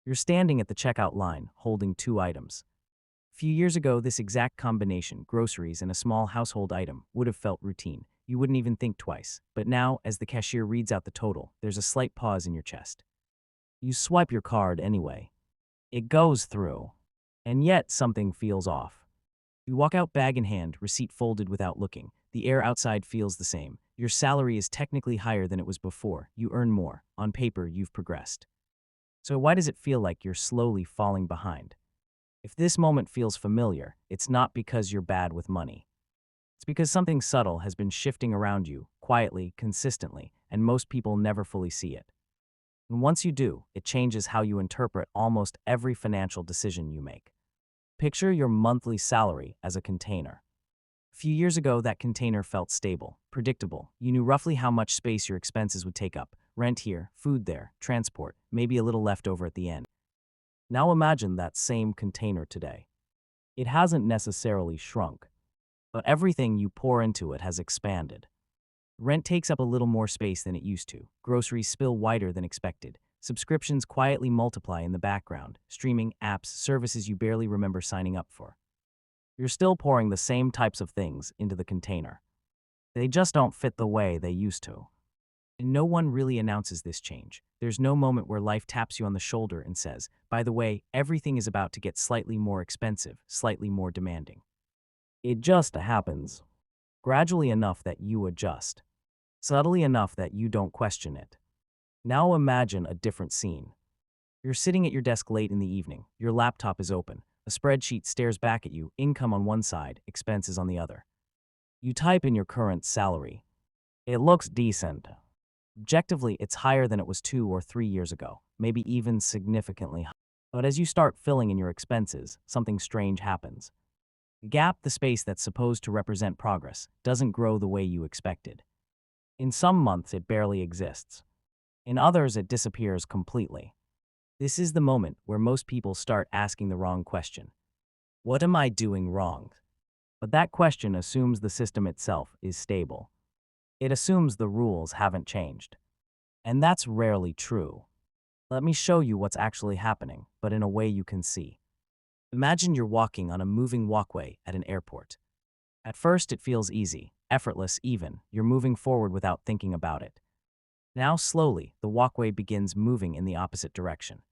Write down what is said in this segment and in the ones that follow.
You're standing at the checkout line, holding two items. A few years ago, this exact combination, groceries and a small household item, would have felt routine. You wouldn't even think twice. But now, as the cashier reads out the total, there's a slight pause in your chest. You swipe your card anyway. It goes through. And yet, something feels off. You walk out bag in hand, receipt folded without looking. The air outside feels the same. Your salary is technically higher than it was before. You earn more. On paper, you've progressed. So why does it feel like you're slowly falling behind? If this moment feels familiar, it's not because you're bad with money. It's because something subtle has been shifting around you, quietly, consistently, and most people never fully see it. And once you do, it changes how you interpret almost every financial decision you make. Picture your monthly salary as a container. A few years ago, that container felt stable, predictable. You knew roughly how much space your expenses would take up. Rent here, food there, transport, maybe a little left over at the end. Now imagine that same container today. It hasn't necessarily shrunk, but everything you pour into it has expanded. Rent takes up a little more space than it used to. Groceries spill wider than expected. Subscriptions quietly multiply in the background. Streaming, apps, services you barely remember signing up for. You're still pouring the same types of things into the container. They just don't fit the way they used to. And no one really announces this change. There's no moment where life taps you on the shoulder and says, by the way, everything is about to get slightly more expensive, slightly more demanding. It just happens. Gradually enough that you adjust. Subtly enough that you don't question it. Now imagine a different scene. You're sitting at your desk late in the evening. Your laptop is open. A spreadsheet stares back at you, income on one side, expenses on the other. You type in your current salary. It looks decent. Objectively, it's higher than it was 2 or 3 years ago, maybe even significantly higher. But as you start filling in your expenses, something strange happens. The gap, the space that's supposed to represent progress, doesn't grow the way you expected. In some months, it barely exists. In others, it disappears completely. This is the moment where most people start asking the wrong question. What am I doing wrong? But that question assumes the system itself is stable. It assumes the rules haven't changed. And that's rarely true. Let me show you what's actually happening, but in a way you can see. Imagine you're walking on a moving walkway at an airport. At first, it feels easy, effortless even. You're moving forward without thinking about it. Now, slowly, the walkway begins moving in the opposite direction.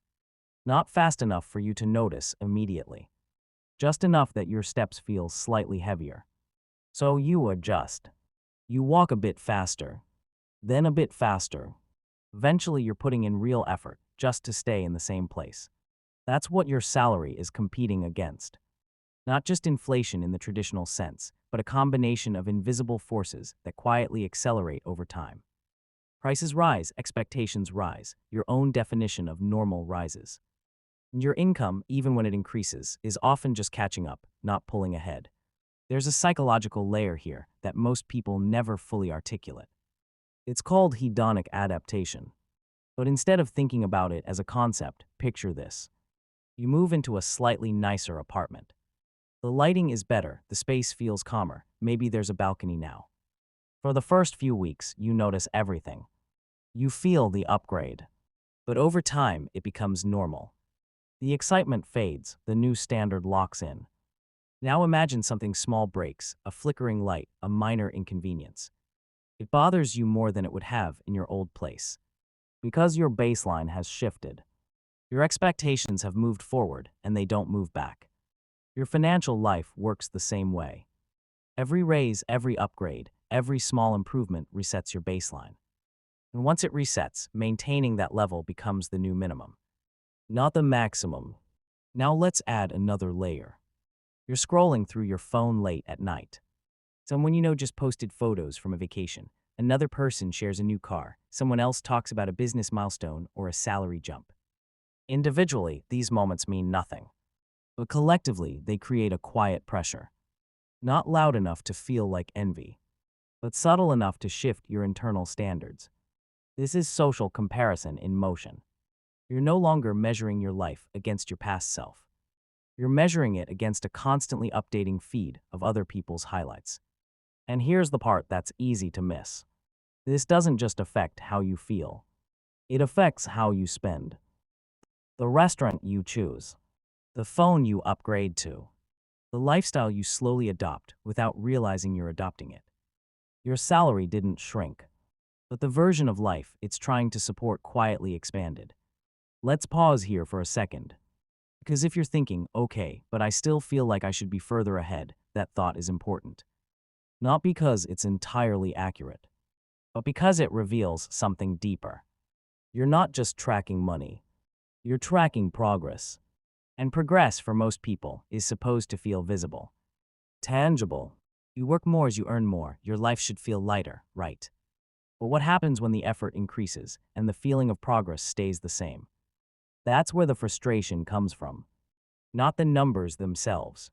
Not fast enough for you to notice immediately. Just enough that your steps feel slightly heavier. So you adjust. You walk a bit faster, then a bit faster. Eventually, you're putting in real effort just to stay in the same place. That's what your salary is competing against. Not just inflation in the traditional sense, but a combination of invisible forces that quietly accelerate over time. Prices rise, expectations rise, your own definition of normal rises. And your income, even when it increases, is often just catching up, not pulling ahead. There's a psychological layer here that most people never fully articulate. It's called hedonic adaptation. But instead of thinking about it as a concept, picture this. You move into a slightly nicer apartment. The lighting is better, the space feels calmer, maybe there's a balcony now. For the first few weeks, you notice everything. You feel the upgrade. But over time, it becomes normal. The excitement fades, the new standard locks in. Now imagine something small breaks, a flickering light, a minor inconvenience. It bothers you more than it would have in your old place. Because your baseline has shifted. Your expectations have moved forward, and they don't move back. Your financial life works the same way. Every raise, every upgrade, every small improvement resets your baseline. And once it resets, maintaining that level becomes the new minimum. Not the maximum. Now let's add another layer. You're scrolling through your phone late at night. Someone you know just posted photos from a vacation. Another person shares a new car. Someone else talks about a business milestone or a salary jump. Individually, these moments mean nothing. But collectively, they create a quiet pressure. Not loud enough to feel like envy, but subtle enough to shift your internal standards. This is social comparison in motion. You're no longer measuring your life against your past self. You're measuring it against a constantly updating feed of other people's highlights. And here's the part that's easy to miss. This doesn't just affect how you feel. It affects how you spend. the restaurant you choose, the phone you upgrade to, the lifestyle you slowly adopt without realizing you're adopting it. Your salary didn't shrink, but the version of life it's trying to support quietly expanded. Let's pause here for a second. Because if you're thinking, okay, but I still feel like I should be further ahead, that thought is important. Not because it's entirely accurate, but because it reveals something deeper. You're not just tracking money, you're tracking progress. And progress for most people is supposed to feel visible, tangible. You work more as you earn more, your life should feel lighter, right? But what happens when the effort increases and the feeling of progress stays the same? That's where the frustration comes from. Not the numbers themselves,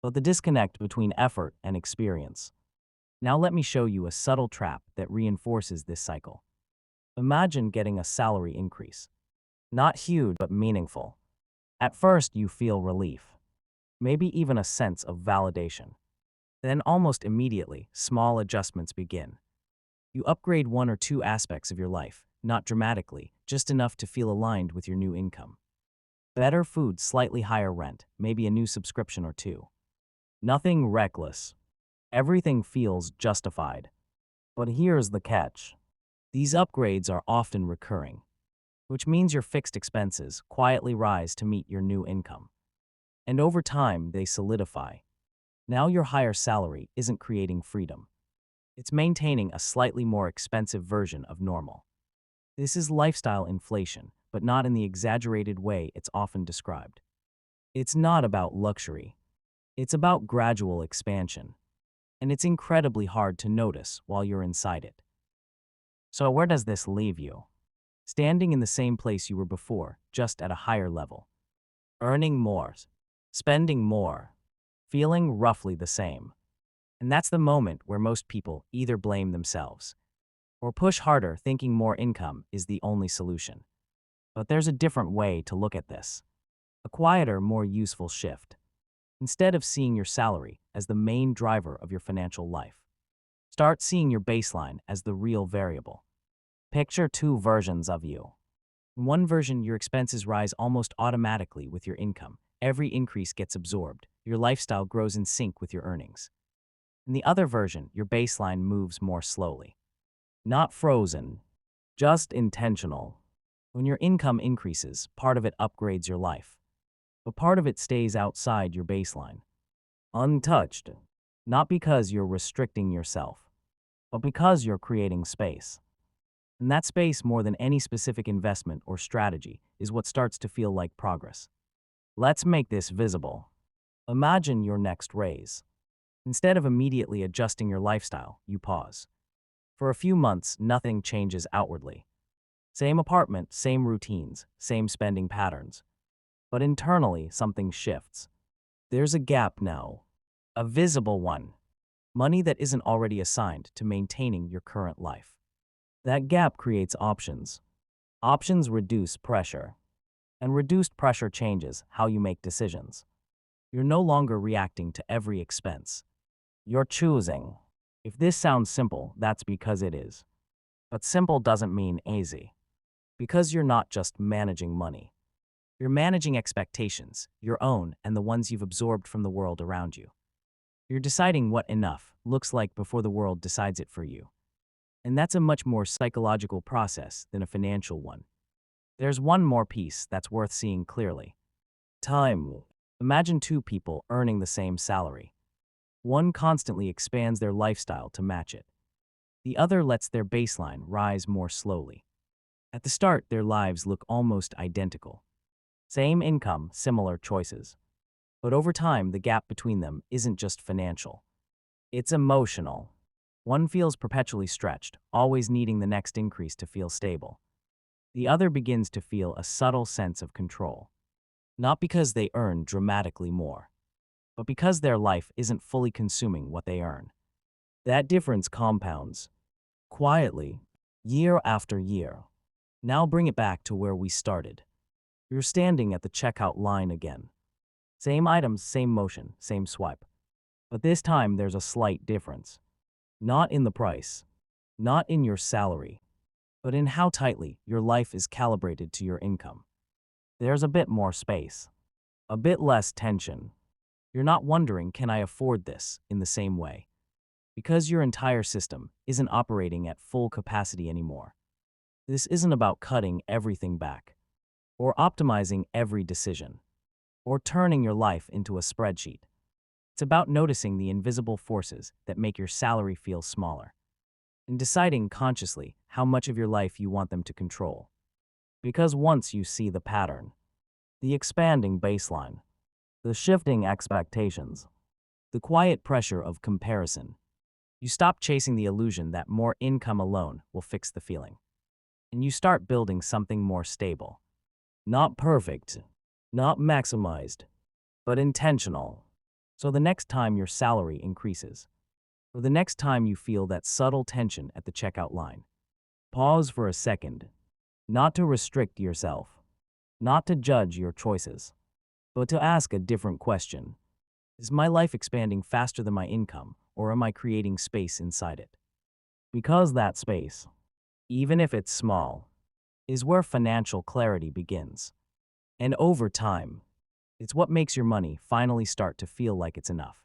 but the disconnect between effort and experience. Now let me show you a subtle trap that reinforces this cycle. Imagine getting a salary increase. Not huge, but meaningful. At first, you feel relief, maybe even a sense of validation. Then almost immediately, small adjustments begin. You upgrade one or two aspects of your life, not dramatically, just enough to feel aligned with your new income. Better food, slightly higher rent, maybe a new subscription or two. Nothing reckless. Everything feels justified. But here's the catch. These upgrades are often recurring, which means your fixed expenses quietly rise to meet your new income. And over time, they solidify. Now your higher salary isn't creating freedom. It's maintaining a slightly more expensive version of normal. This is lifestyle inflation, but not in the exaggerated way it's often described. It's not about luxury. It's about gradual expansion. And it's incredibly hard to notice while you're inside it. So where does this leave you? Standing in the same place you were before, just at a higher level. Earning more, spending more, feeling roughly the same. And that's the moment where most people either blame themselves or push harder thinking more income is the only solution. But there's a different way to look at this. A quieter, more useful shift. Instead of seeing your salary as the main driver of your financial life, start seeing your baseline as the real variable. Picture two versions of you. In one version, your expenses rise almost automatically with your income. Every increase gets absorbed. Your lifestyle grows in sync with your earnings. In the other version, your baseline moves more slowly. Not frozen, just intentional. When your income increases, part of it upgrades your life, but part of it stays outside your baseline, untouched. Not because you're restricting yourself, but because you're creating space. And that space, more than any specific investment or strategy, is what starts to feel like progress. Let's make this visible. Imagine your next raise. Instead of immediately adjusting your lifestyle, you pause. For a few months, nothing changes outwardly. Same apartment, same routines, same spending patterns. But internally, something shifts. There's a gap now. A visible one. Money that isn't already assigned to maintaining your current life. That gap creates options. Options reduce pressure. And reduced pressure changes how you make decisions. You're no longer reacting to every expense. You're choosing. If this sounds simple, that's because it is. But simple doesn't mean easy. Because you're not just managing money. You're managing expectations, your own and the ones you've absorbed from the world around you. You're deciding what enough looks like before the world decides it for you. And that's a much more psychological process than a financial one. There's one more piece that's worth seeing clearly. Time. Imagine two people earning the same salary. One constantly expands their lifestyle to match it. The other lets their baseline rise more slowly. At the start, their lives look almost identical. Same income, similar choices. But over time, the gap between them isn't just financial. It's emotional. One feels perpetually stretched, always needing the next increase to feel stable. The other begins to feel a subtle sense of control. Not because they earn dramatically more, but because their life isn't fully consuming what they earn. That difference compounds, quietly, year after year. Now bring it back to where we started. You're standing at the checkout line again. Same items, same motion, same swipe. But this time there's a slight difference. Not in the price, not in your salary, but in how tightly your life is calibrated to your income. There's a bit more space, a bit less tension. You're not wondering, can I afford this, in the same way, because your entire system isn't operating at full capacity anymore. This isn't about cutting everything back, or optimizing every decision, or turning your life into a spreadsheet. It's about noticing the invisible forces that make your salary feel smaller, and deciding consciously how much of your life you want them to control. Because once you see the pattern, the expanding baseline, the shifting expectations, the quiet pressure of comparison, you stop chasing the illusion that more income alone will fix the feeling. And you start building something more stable. Not perfect, not maximized, but intentional. So the next time your salary increases, or the next time you feel that subtle tension at the checkout line, pause for a second, not to restrict yourself, not to judge your choices, but to ask a different question. Is my life expanding faster than my income, or am I creating space inside it? Because that space, even if it's small, is where financial clarity begins. And over time, it's what makes your money finally start to feel like it's enough.